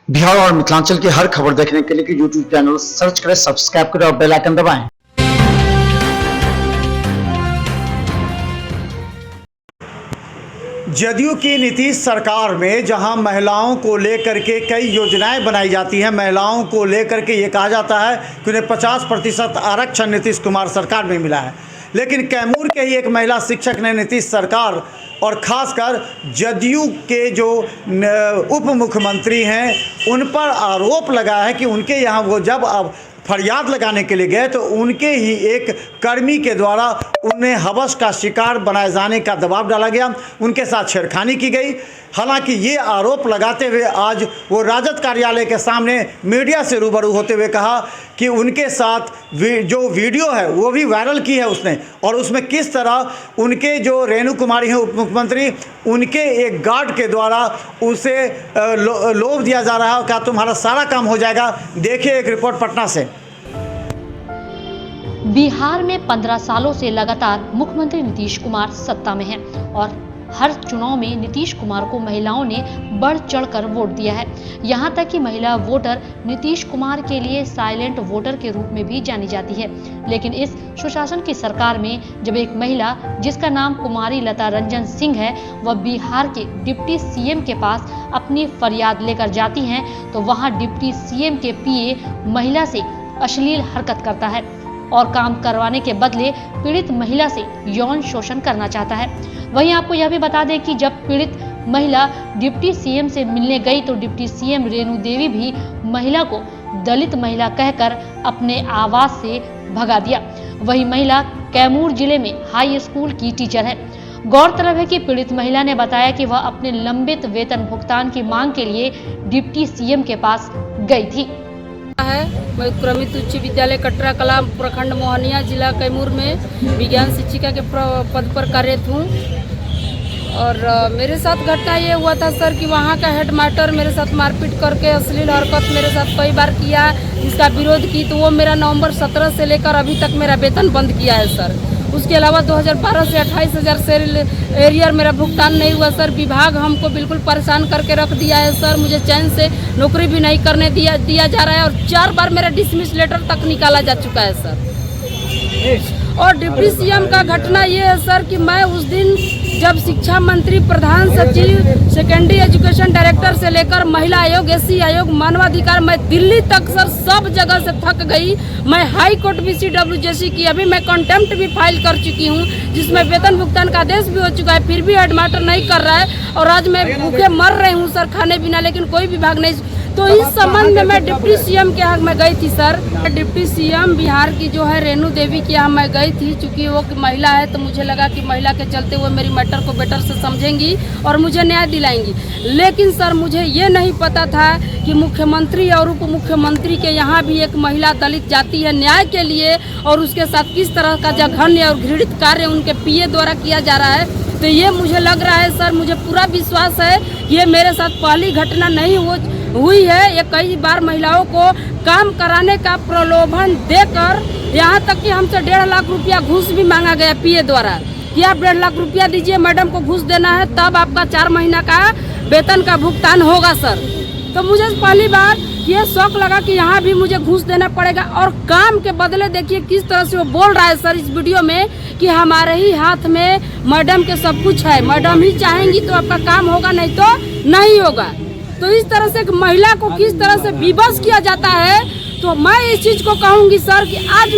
बिहार और मिथिलांचल की हर खबर देखने के लिए यूट्यूब चैनल सर्च करें, सब्सक्राइब करें और बेल आइकन दबाएं। जदयू की नीतीश सरकार में जहां महिलाओं को लेकर के कई योजनाएं बनाई जाती हैं, महिलाओं को लेकर के ये कहा जाता है कि उन्हें 50% आरक्षण नीतीश कुमार सरकार में मिला है, लेकिन कैमूर के ही एक महिला शिक्षक ने नीतीश सरकार और ख़ासकर जदयू के जो उप मुख्यमंत्री हैं उन पर आरोप लगाया है कि उनके यहाँ वो जब अब फरियाद लगाने के लिए गए तो उनके ही एक कर्मी के द्वारा उन्हें हवस का शिकार बनाए जाने का दबाव डाला गया, उनके साथ छेड़खानी की गई। हालांकि ये आरोप लगाते हुए आज वो राजद कार्यालय के सामने मीडिया से रूबरू होते हुए कहा कि उनके साथ जो वीडियो है वो भी वायरल की है उसने, और उसमें किस तरह उनके जो रेणु कुमारी हैं उप मुख्यमंत्री, उनके एक गार्ड के द्वारा उसे लोभ दिया जा रहा है, क्या तुम्हारा सारा काम हो जाएगा। देखिए एक रिपोर्ट पटना से। बिहार में 15 सालों से लगातार मुख्यमंत्री नीतीश कुमार सत्ता में हैं और हर चुनाव में नीतीश कुमार को महिलाओं ने बढ़ चढ़कर वोट दिया है। यहां तक कि महिला वोटर नीतीश कुमार के लिए साइलेंट वोटर के रूप में भी जानी जाती है। लेकिन इस सुशासन की सरकार में जब एक महिला जिसका नाम कुमारी लता रंजन सिंह है वह बिहार के डिप्टी सीएम के पास अपनी फरियाद लेकर जाती हैं तो वहां डिप्टी सीएम के पीए महिला से अश्लील हरकत करता है और काम करवाने के बदले पीड़ित महिला से यौन शोषण करना चाहता है। वहीं आपको यह भी बता दें कि जब पीड़ित महिला डिप्टी सीएम से मिलने गई तो डिप्टी सीएम रेणु देवी भी महिला को दलित महिला कहकर अपने आवास से भगा दिया। वही महिला कैमूर जिले में हाई स्कूल की टीचर है। गौरतलब है कि पीड़ित महिला ने बताया कि वह अपने लंबित वेतन भुगतान की मांग के लिए डिप्टी सीएम के पास गई थी। मैं उत्क्रमित उच्च विद्यालय कटरा कला प्रखंड मोहनिया जिला कैमूर में विज्ञान शिक्षिका के पद पर कार्यरत हूँ। और मेरे साथ घटना ये हुआ था सर कि वहाँ का हेडमास्टर मेरे साथ मारपीट करके अश्लील हरकत मेरे साथ कई बार किया, इसका विरोध की तो वो मेरा नवंबर 17 से लेकर अभी तक मेरा वेतन बंद किया है सर। उसके अलावा 2012 से 28,000 से एरियर मेरा भुगतान नहीं हुआ सर। विभाग हमको बिल्कुल परेशान करके रख दिया है सर। मुझे चैन से नौकरी भी नहीं करने दिया जा रहा है और 4 बार मेरा डिसमिस लेटर तक निकाला जा चुका है सर। और डिप्टी सीएम का घटना ये है सर कि मैं उस दिन जब शिक्षा मंत्री, प्रधान सचिव, सेकेंडरी एजुकेशन डायरेक्टर से लेकर महिला आयोग, एससी आयोग, मानवाधिकार, मैं दिल्ली तक सर सब जगह से थक गई। मैं हाई कोर्ट BCWJC की अभी मैं कंटेम्प्ट भी फाइल कर चुकी हूँ जिसमें वेतन भुगतान का आदेश भी हो चुका है, फिर भी हेडमास्टर नहीं कर रहा है और आज मैं भूखे मर रही हूँ सर खाने बिना, लेकिन कोई विभाग नहीं। तो इस संबंध में मैं डिप्टी सीएम के यहाँ मैं गई थी सर। डिप्टी सीएम बिहार की जो है रेणु देवी के यहाँ मैं गई थी, चूँकि वो महिला है तो मुझे लगा कि महिला के चलते हुए मेरी मैटर को बेटर से समझेंगी और मुझे न्याय दिलाएंगी। लेकिन सर मुझे ये नहीं पता था कि मुख्यमंत्री और उप मुख्यमंत्री के यहाँ भी एक महिला दलित जाती है न्याय के लिए और उसके साथ किस तरह का जघन्य और घृणित कार्य उनके पीए द्वारा किया जा रहा है। तो ये मुझे लग रहा है सर, मुझे पूरा विश्वास है ये मेरे साथ पहली घटना नहीं हुई है। ये कई बार महिलाओं को काम कराने का प्रलोभन देकर यहाँ तक कि हमसे 1.5 लाख रुपया घूस भी मांगा गया पीए द्वारा कि आप 1.5 लाख रुपया दीजिए, मैडम को घूस देना है तब आपका 4 महीना का वेतन का भुगतान होगा सर। तो मुझे पहली बार ये शौक लगा कि यहाँ भी मुझे घूस देना पड़ेगा और काम के बदले देखिए किस तरह से वो बोल रहा है सर इस वीडियो में कि हमारे ही हाथ में मैडम के सब कुछ है, मैडम ही चाहेंगी तो आपका काम होगा, नहीं तो नहीं होगा। तो इस तरह से महिला को किस तरह से विवश किया जाता है, तो मैं इस चीज को कहूंगी सर कि आज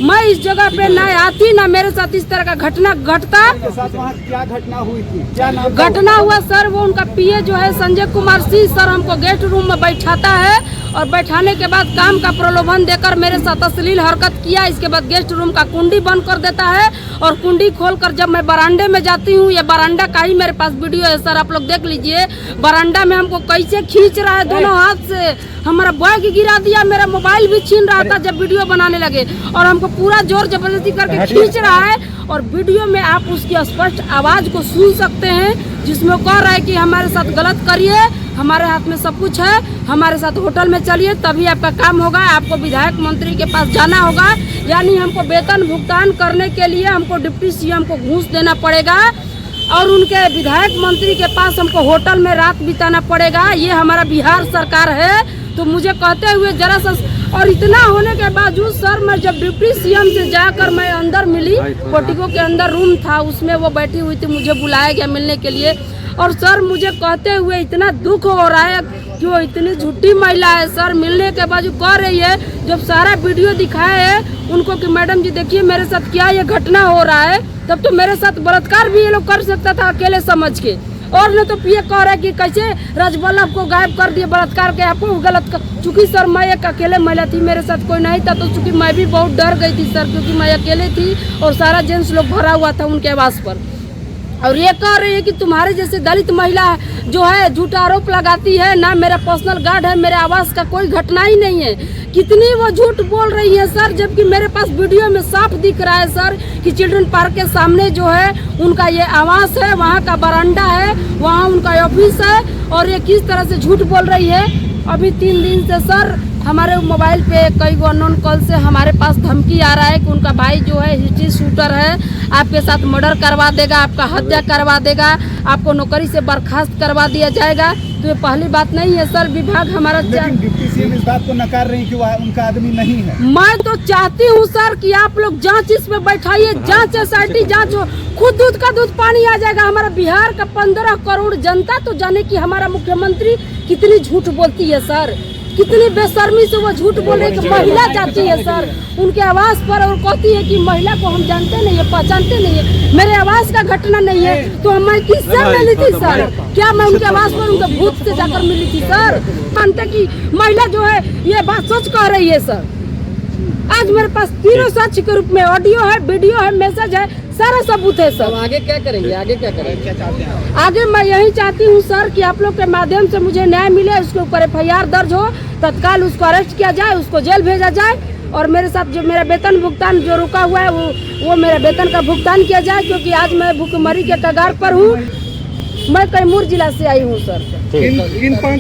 मैं इस जगह पे ना आती ना मेरे साथ इस तरह का घटना घटता। वहाँ क्या घटना हुई थी, क्या नाम घटना हुआ सर? वो उनका पीए जो है संजय कुमार सिंह सर हमको गेस्ट रूम में बैठाता है और बैठाने के बाद काम का प्रलोभन देकर मेरे साथ अश्लील हरकत किया। इसके बाद गेस्ट रूम का कुंडी बंद कर देता है और कुंडी खोलकर जब मैं बरामदे में जाती हूँ, ये बरामदा का ही मेरे पास वीडियो है सर, आप लोग देख लीजिए। बरामदा में हमको कैसे खींच रहा है दोनों हाथ से, हमारा बैग गिरा दिया, मेरा मोबाइल भी छीन रहा था जब वीडियो बनाने लगे और हमको पूरा जोर जबरदस्ती करके खींच रहा है। और वीडियो में आप उसकी स्पष्ट आवाज को सुन सकते हैं जिसमें कह रहा है कि हमारे साथ गलत करिए, हमारे हाथ में सब कुछ है, हमारे साथ होटल में चलिए तभी आपका काम होगा, आपको विधायक मंत्री के पास जाना होगा। यानी हमको वेतन भुगतान करने के लिए हमको डिप्टी सीएम को घूस देना पड़ेगा। और उनके विधायक मंत्री के पास हमको होटल में रात बिताना पड़ेगा। ये हमारा बिहार सरकार है। तो मुझे कहते हुए जरा सा, और इतना होने के बावजूद सर, मैं जब डिप्टी सीएम से जाकर मैं अंदर मिली, पोर्टिको के अंदर रूम था, उसमें वो बैठी हुई थी, मुझे बुलाया गया मिलने के लिए। और सर मुझे कहते हुए इतना दुख हो रहा है कि वो इतनी झूठी महिला है सर। मिलने के बाद कह रही है, जब सारा वीडियो दिखाया है उनको कि मैडम जी देखिए मेरे साथ क्या ये घटना हो रहा है, तब तो मेरे साथ बलात्कार भी ये लोग कर सकता था अकेले समझ के। और न तो ये कह रहा है कि कैसे राजवल्लभ को गायब कर दिए बलात्कार के, आपको गलत। चूंकि सर मैं एक अकेले महिला थी, मेरे साथ कोई नहीं था, तो चूंकि मैं भी बहुत डर गई थी सर, क्योंकि मैं अकेले थी और सारा जेंट्स लोग भरा हुआ था उनके आवास पर। और ये कह रही है कि तुम्हारे जैसे दलित महिला जो है झूठा आरोप लगाती है, ना मेरा पर्सनल गार्ड है, मेरे आवास का कोई घटना ही नहीं है। कितनी वो झूठ बोल रही है सर, जबकि मेरे पास वीडियो में साफ दिख रहा है सर कि चिल्ड्रन पार्क के सामने जो है उनका ये आवास है, वहाँ का बरामदा है, वहाँ उनका ऑफिस है। और ये किस तरह से झूठ बोल रही है। अभी 3 दिन से सर हमारे मोबाइल पे कई गो अननोन कॉल से हमारे पास धमकी आ रहा है कि उनका भाई जो है हिस्ट्री शूटर है, आपके साथ मर्डर करवा देगा, आपका हत्या करवा देगा, आपको नौकरी से बर्खास्त करवा दिया जाएगा। तो ये पहली बात नहीं है सर। विभाग हमारा, लेकिन डिप्टी सीएम इस बात को नकार रही कि वह उनका आदमी नहीं है। मैं तो चाहती हूँ सर कि आप लोग जांच इसमें बैठाइए, जांच SIT जांच हो, खुद दूध का दूध पानी आ जाएगा। हमारा बिहार का 15 करोड़ जनता तो जाने कि हमारा मुख्यमंत्री कितनी झूठ बोलती है सर, कितनी बेशर्मी से वो झूठ बोल रही है कि महिला जाती है सर उनके आवास पर और कहती है कि महिला को हम जानते नहीं है, पहचानते नहीं है। मेरे आवास का घटना नहीं है तो मैं किससे मिली थी सर? क्या मैं उनके आवास पर उनके भूत से जाकर मिली थी सर? मानते कि महिला जो है ये बात सच कह रही है सर। आज मेरे पास तीनों साक्ष्य के रूप में ऑडियो है, वीडियो है, मैसेज है, सारा सबूत है सर। आगे क्या करेंगे? आगे क्या करेंगे? क्या चाहते हैं? आगे मैं यही चाहती हूँ सर कि आप लोग के माध्यम से मुझे न्याय मिले, उसके ऊपर FIR दर्ज हो, तत्काल उसको अरेस्ट किया जाए, उसको जेल भेजा जाए। और मेरे साथ जो मेरा वेतन भुगतान जो रुका हुआ है वो मेरा वेतन का भुगतान किया जाए, क्योंकि आज मैं भूखमरी के कगार पर हूँ। मैं कैमूर जिला से आई हूँ सर।